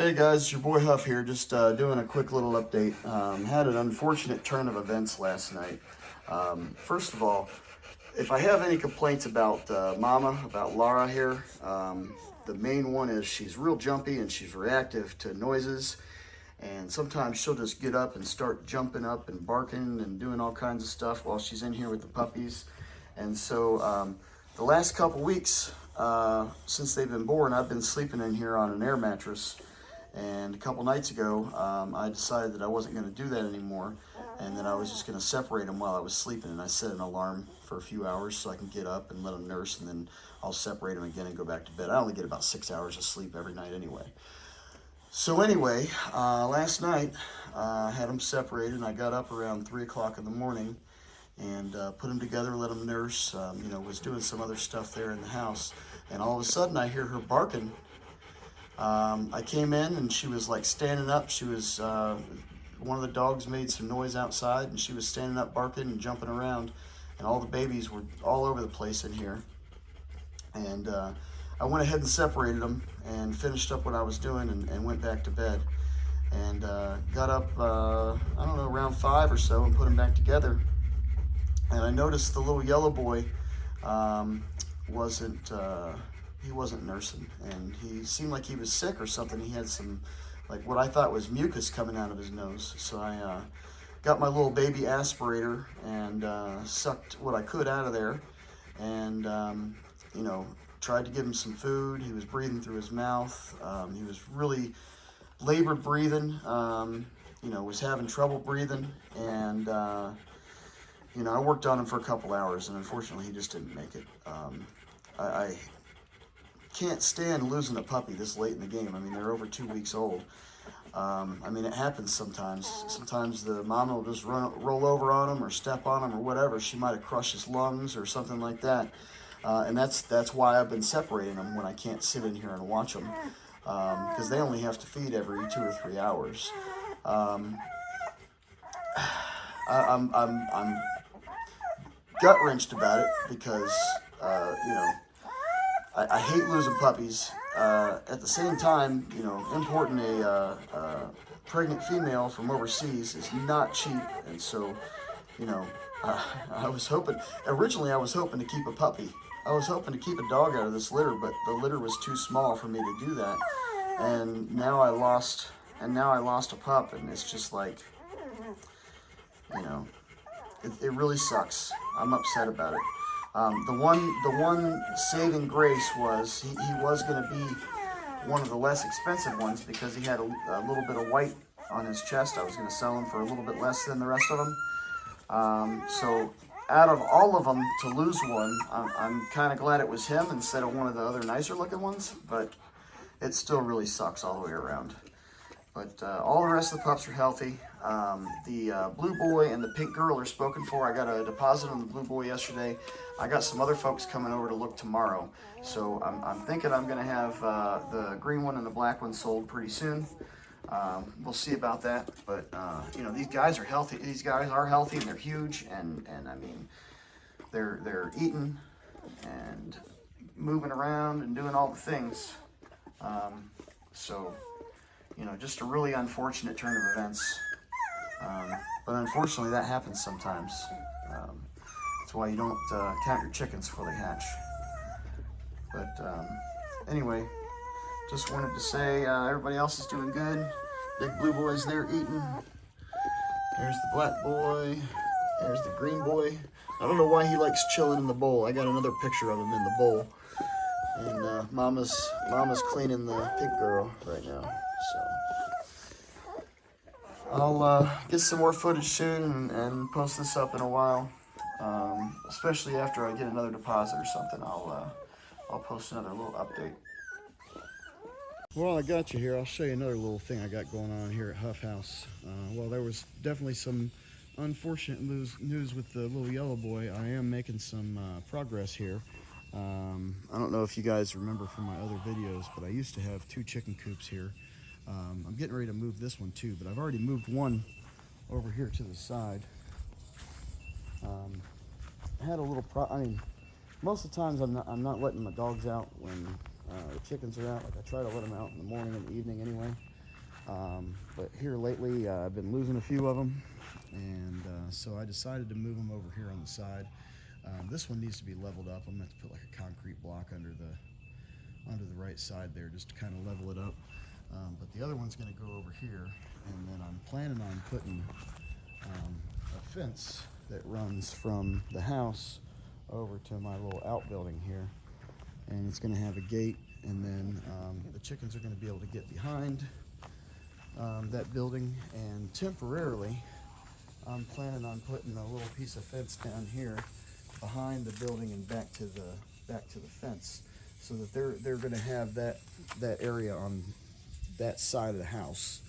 Hey guys, it's your boy Huff here, just doing a quick little update. Had an unfortunate turn of events last night. First of all, if I have any complaints about Mama, about Lara here, the main one is she's real jumpy and she's reactive to noises. And sometimes she'll just get up and start jumping up and barking and doing all kinds of stuff while she's in here with the puppies. And so the last couple weeks, since they've been born, I've been sleeping in here on an air mattress. And a couple nights ago, I decided that I wasn't going to do that anymore, and that I was just going to separate them while I was sleeping. And I set an alarm for a few hours so I can get up and let them nurse, and then I'll separate them again and go back to bed. I only get about 6 hours of sleep every night anyway. So anyway, last night I had them separated, and I got up around 3 o'clock in the morning and put them together, let them nurse. Was doing some other stuff there in the house, and all of a sudden I hear her barking. I came in and she was like standing up. She was, one of the dogs made some noise outside and she was standing up barking and jumping around, and all the babies were all over the place in here. And I went ahead and separated them and finished up what I was doing and went back to bed. And got up, I don't know, around 5 or so and put them back together. And I noticed the little yellow boy he wasn't nursing, and he seemed like he was sick or something. He had some, like what I thought was mucus coming out of his nose. So I got my little baby aspirator and sucked what I could out of there, and tried to give him some food. He was breathing through his mouth. He was really labored breathing, was having trouble breathing, and I worked on him for a couple hours, and unfortunately he just didn't make it. I can't stand losing a puppy this late in the game. I mean, they're over 2 weeks old. It happens sometimes. Sometimes the mama will just roll over on him or step on him or whatever. She might have crushed his lungs or something like that. And that's why I've been separating them when I can't sit in here and watch them, because they only have to feed every 2 or 3 hours. I'm gut-wrenched about it because, I hate losing puppies. At the same time, importing a pregnant female from overseas is not cheap, and so, I was hoping, originally I was hoping to keep a puppy. I was hoping to keep a dog out of this litter, but the litter was too small for me to do that. And now I lost a pup, and it's just like, it really sucks. I'm upset about it. The one saving grace was he was going to be one of the less expensive ones because he had a little bit of white on his chest. I was going to sell him for a little bit less than the rest of them. So out of all of them, to lose one, I'm kind of glad it was him instead of one of the other nicer looking ones, but it still really sucks all the way around. But all the rest of the pups are healthy. The blue boy and the pink girl are spoken for. I got a deposit on the blue boy yesterday. I got some other folks coming over to look tomorrow. So I'm thinking I'm going to have the green one and the black one sold pretty soon. We'll see about that. But, these guys are healthy. These guys are healthy, and they're huge. And I mean, they're eating and moving around and doing all the things. Just a really unfortunate turn of events. But unfortunately, that happens sometimes. That's why you don't count your chickens before they hatch. But anyway, just wanted to say everybody else is doing good. Big blue boy's there eating. There's the black boy. There's the green boy. I don't know why he likes chilling in the bowl. I got another picture of him in the bowl. And Mama's cleaning the pig girl right now. So I'll get some more footage soon and post this up in a while. Especially after I get another deposit or something, I'll post another little update. Well, I got you here. I'll show you another little thing I got going on here at Huff House. Well, there was definitely some unfortunate news with the little yellow boy. I am making some progress here. I don't know if you guys remember from my other videos, but I used to have 2 chicken coops here. I'm getting ready to move this one too, but I've already moved one over here to the side. I had a little most of the times I'm not letting my dogs out when the chickens are out. Like I try to let them out in the morning and the evening anyway. here lately, I've been losing a few of them, and so I decided to move them over here on the side. This one needs to be leveled up. I'm going to have to put like a concrete block under the right side there just to kind of level it up. But the other one's going to go over here, and then I'm planning on putting a fence that runs from the house over to my little outbuilding here, and it's going to have a gate, and then the chickens are going to be able to get behind that building. And temporarily I'm planning on putting a little piece of fence down here behind the building and back to the fence, so that they're going to have that area on that side of the house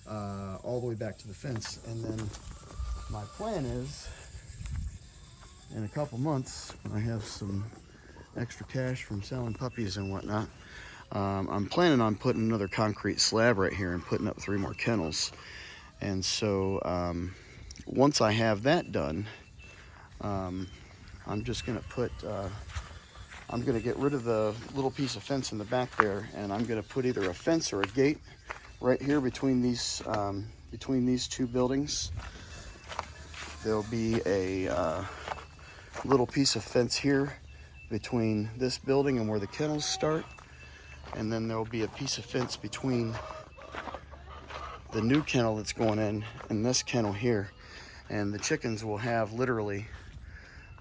all the way back to the fence. And then my plan is, in a couple months, when I have some extra cash from selling puppies and whatnot, I'm planning on putting another concrete slab right here and putting up 3 more kennels. And so once I have that done, I'm just going to put I'm going to get rid of the little piece of fence in the back there, and I'm going to put either a fence or a gate right here between these 2 buildings. There'll be a little piece of fence here between this building and where the kennels start, and then there'll be a piece of fence between the new kennel that's going in and this kennel here. And the chickens will have literally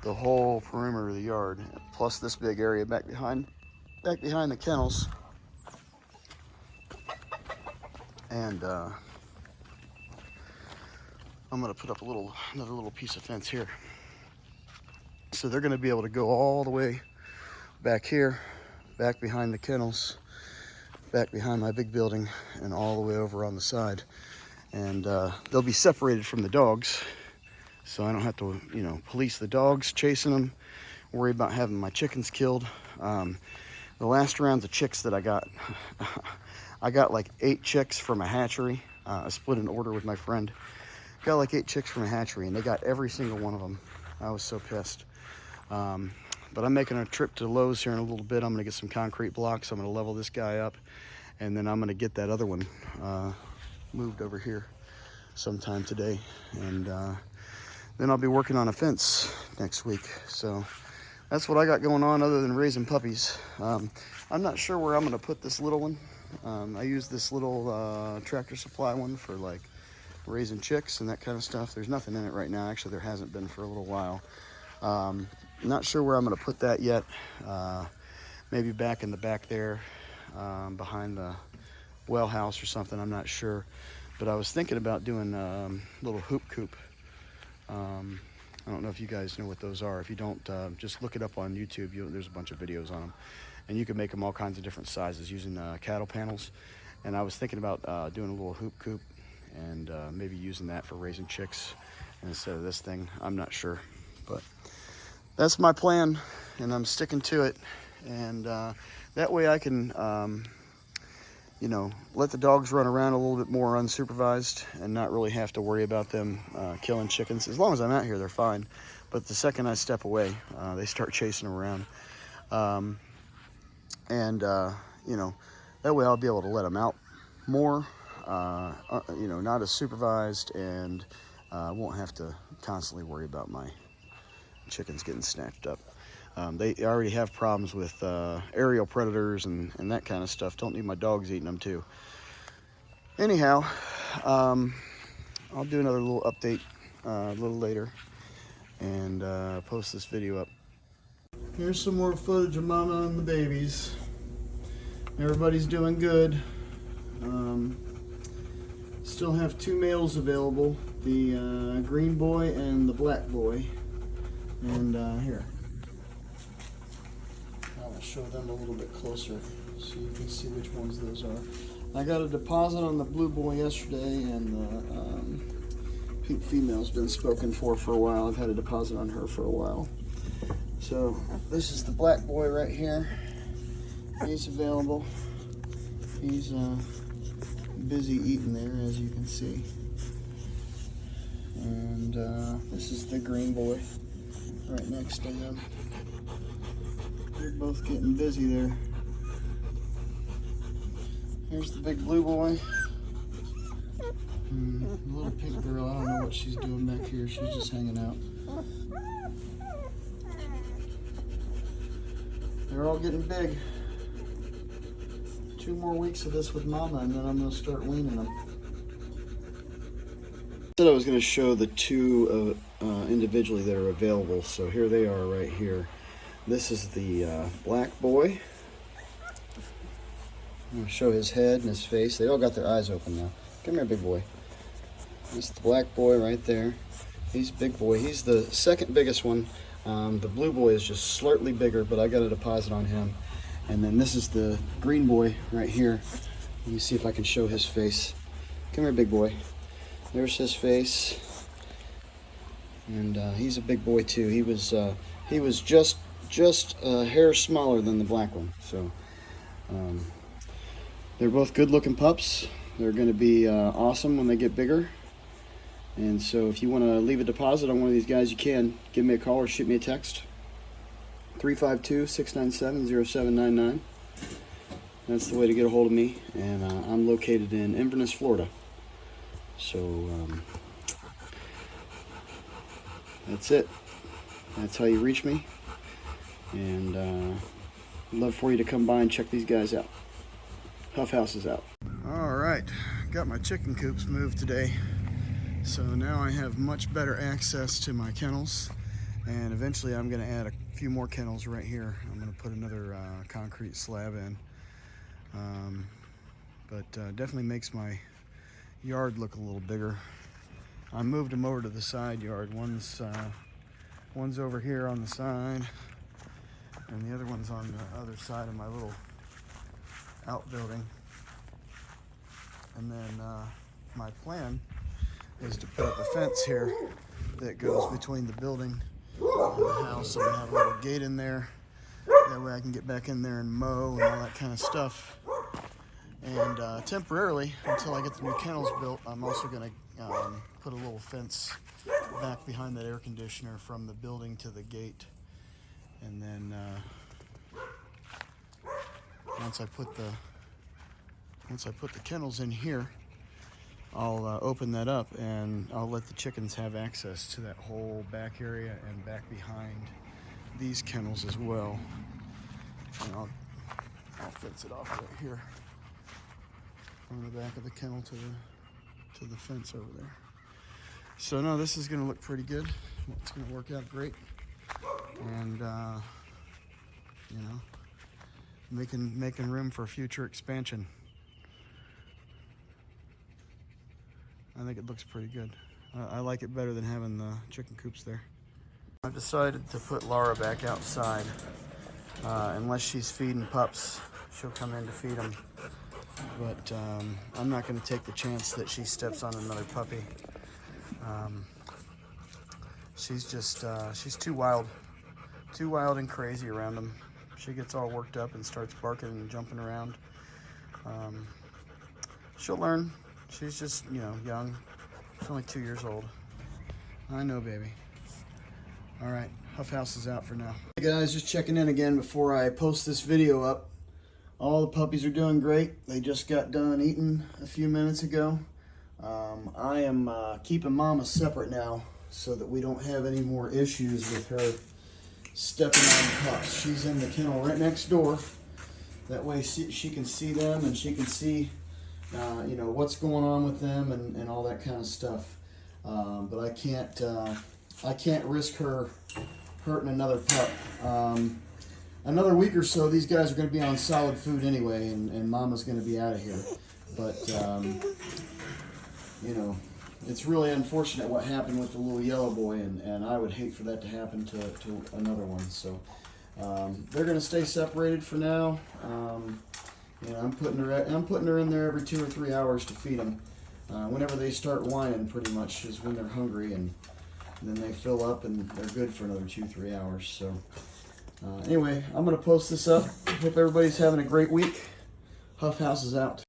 the whole perimeter of the yard, plus this big area back behind the kennels. And I'm going to put up another little piece of fence here, so they're going to be able to go all the way back here, back behind the kennels, back behind my big building, and all the way over on the side. And they'll be separated from the dogs, so I don't have to, police the dogs chasing them, worry about having my chickens killed. The last rounds of chicks that I got like 8 chicks from a hatchery. I split an order with my friend. Got like 8 chicks from a hatchery, and they got every single one of them. I was so pissed. But I'm making a trip to Lowe's here in a little bit. I'm gonna get some concrete blocks. I'm gonna level this guy up, and then I'm gonna get that other one moved over here sometime today. And then I'll be working on a fence next week. So that's what I got going on other than raising puppies. I'm not sure where I'm gonna put this little one. I use this little Tractor Supply one for like raising chicks and that kind of stuff. There's nothing in it right now. Actually, there hasn't been for a little while. Not sure where I'm going to put that yet. Maybe back in the back there, behind the well house or something. I'm not sure. But I was thinking about doing a little hoop coop. I don't know if you guys know what those are. If you don't, just look it up on YouTube. There's a bunch of videos on them. And you can make them all kinds of different sizes using cattle panels. And I was thinking about doing a little hoop coop and maybe using that for raising chicks instead of this thing. I'm not sure, but that's my plan, and I'm sticking to it. And that way I can let the dogs run around a little bit more unsupervised and not really have to worry about them killing chickens. As long as I'm out here, they're fine, but the second I step away, they start chasing them around. That way I'll be able to let them out more, not as supervised, and won't have to constantly worry about my chickens getting snatched up. They already have problems with aerial predators and that kind of stuff. Don't need my dogs eating them too. Anyhow, I'll do another little update a little later and post this video up. Here's some more footage of Mama and the babies. Everybody's doing good. Still have 2 males available, the green boy and the black boy. And here, I'll show them a little bit closer so you can see which ones those are. I got a deposit on the blue boy yesterday, and the pink female's been spoken for a while. I've had a deposit on her for a while. So this is the black boy right here. He's available. He's busy eating there, as you can see. And this is the green boy right next to him. They're both getting busy there. Here's the big blue boy. The little pink girl, I don't know what she's doing back here. She's just hanging out. They're all getting big. 2 more weeks of this with Mama, and then I'm going to start weaning them. I said I was going to show the 2 individually that are available, so here they are right here. This is the black boy. I'm going to show his head and his face. They all got their eyes open now. Come here, big boy. This is the black boy right there. He's big boy. He's the second biggest one. The blue boy is just slightly bigger, but I got a deposit on him. And then this is the green boy right here. Let me see if I can show his face. Come here, big boy. There's his face. And he's a big boy too. He was just a hair smaller than the black one. So they're both good-looking pups. They're going to be awesome when they get bigger. And so if you want to leave a deposit on one of these guys, you can. Give me a call or shoot me a text. 352-697-0799. That's the way to get a hold of me. And I'm located in Inverness, Florida. So that's it. That's how you reach me. And I'd love for you to come by and check these guys out. Huff House is out. All right, got my chicken coops moved today. So now I have much better access to my kennels, and eventually I'm going to add a few more kennels right here. I'm going to put another concrete slab in, but definitely makes my yard look a little bigger. I moved them over to the side yard. One's over here on the side, and the other one's on the other side of my little outbuilding. And then my plan is to put up a fence here that goes between the building and the house. So we have a little gate in there. That way I can get back in there and mow and all that kind of stuff. And temporarily, until I get the new kennels built, I'm also going to put a little fence back behind that air conditioner from the building to the gate. And then once I put the kennels in here, I'll open that up and I'll let the chickens have access to that whole back area and back behind these kennels as well. And I'll fence it off right here from the back of the kennel to the fence over there. So no, this is going to look pretty good. It's going to work out great, and you know, making room for future expansion. I think it looks pretty good. I like it better than having the chicken coops there. I've decided to put Lara back outside. Unless she's feeding pups, she'll come in to feed them. But I'm not going to take the chance that she steps on another puppy. She's too wild and crazy around them. She gets all worked up and starts barking and jumping around. She'll learn. She's just, young. She's only 2 years old. I know, baby. All right, Huff House is out for now. Hey guys, just checking in again before I post this video up. All the puppies are doing great. They just got done eating a few minutes ago. I am keeping Mama separate now so that we don't have any more issues with her stepping on the pups. She's in the kennel right next door. That way she can see them and she can see what's going on with them and all that kind of stuff. But I can't risk her hurting another pup. Another week or so, these guys are going to be on solid food anyway, and Mama's going to be out of here. But it's really unfortunate what happened with the little yellow boy, and I would hate for that to happen to another one. So they're going to stay separated for now. I'm putting her in there every 2 or 3 hours to feed them. Whenever they start whining, pretty much is when they're hungry, and then they fill up and they're good for another 2-3 hours. So anyway, I'm going to post this up. Hope everybody's having a great week. Huff House is out.